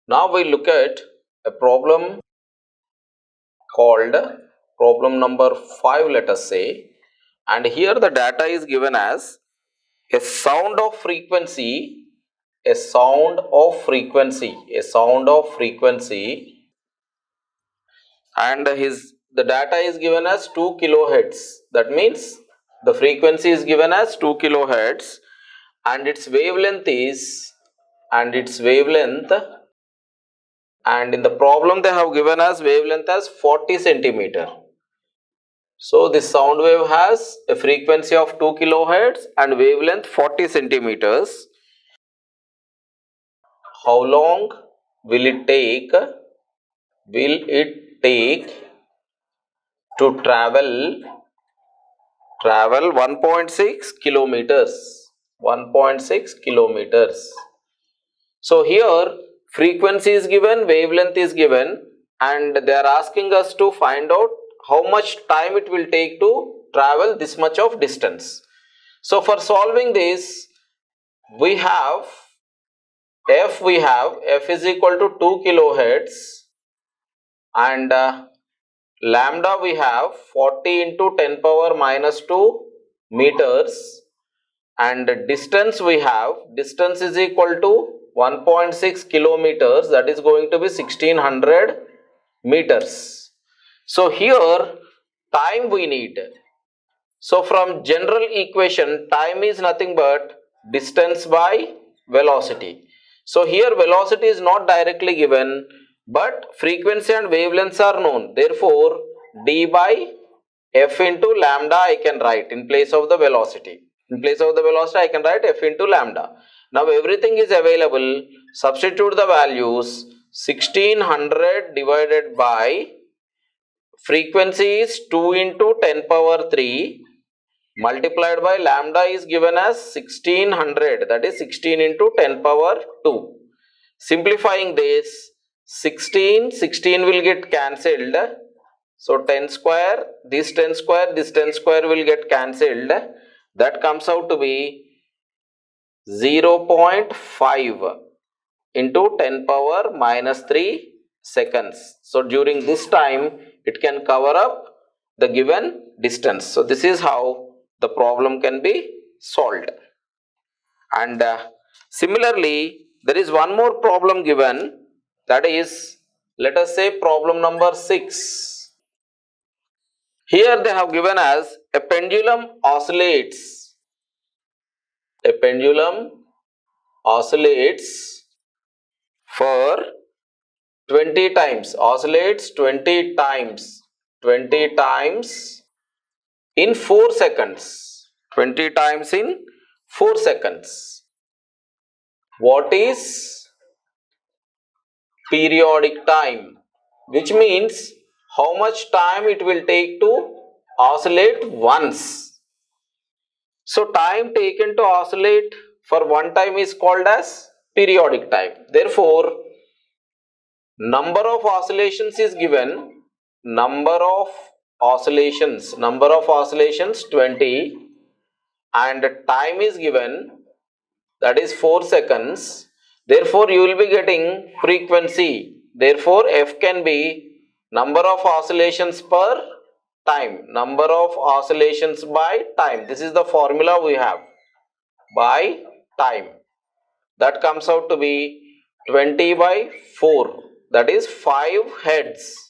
Now we look at a problem called problem number 5, let us say, and here the data is given as a sound of frequency, a sound of frequency, and the data is given as 2 kilohertz. That means the frequency is given as 2 kilohertz and its wavelength and in the problem they have given as wavelength as 40 centimeter. So this sound wave has a frequency of 2 kilohertz and wavelength 40 centimeters. How long will it take to travel 1.6 kilometers? 1.6 kilometers. So here frequency is given, wavelength is given, and they are asking us to find out how much time it will take to travel this much of distance. So for solving this, we have F is equal to 2 kilohertz and lambda we have 40 into 10 power minus 2 meters, and distance is equal to 1.6 kilometers, that is going to be 1600 meters. So here time we need. So from general equation, time is nothing but distance by velocity. So here velocity is not directly given, but frequency and wavelengths are known. Therefore d by f into lambda I can write in place of the velocity. In place of the velocity I can write f into lambda. Now everything is available. Substitute the values. 1600 divided by frequency is 2 into 10 power 3 multiplied by lambda is given as 1600, that is 16 into 10 power 2. Simplifying this, 16 will get cancelled. So 10 square, this 10 square will get cancelled. That comes out to be 0.5 into 10 power minus 3 seconds. So during this time, it can cover up the given distance. So this is how the problem can be solved. And similarly, there is one more problem given, that is, let us say problem number 6. Here they have given as a pendulum oscillates. A pendulum oscillates for 20 times, oscillates 20 times in 4 seconds. 20 times in 4 seconds. What is periodic time? Which means how much time it will take to oscillate once. So time taken to oscillate for one time is called as periodic time. Therefore, number of oscillations is given. Number of oscillations 20, and time is given, that is 4 seconds. Therefore you will be getting frequency. Therefore F can be number of oscillations per time, number of oscillations by time. This is the formula we have, by time. That comes out to be 20 by 4, that is 5 hertz.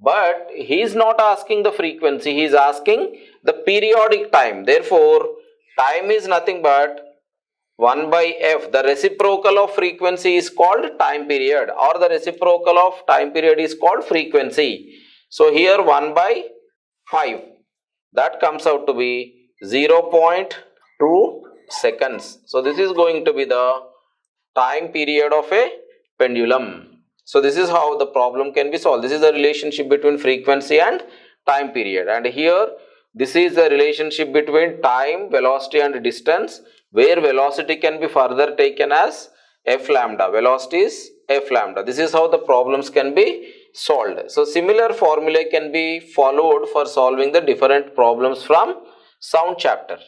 But he is not asking the frequency, he is asking the periodic time. Therefore time is nothing but 1 by f. The reciprocal of frequency is called time period, or the reciprocal of time period is called frequency. So here 1 by 5, that comes out to be 0.2 seconds. So this is going to be the time period of a pendulum. So this is how the problem can be solved. This is the relationship between frequency and time period. And here this is the relationship between time, velocity and distance, where velocity can be further taken as f lambda. Velocity is f lambda. This is how the problems can be solved. So similar formula can be followed for solving the different problems from sound chapter.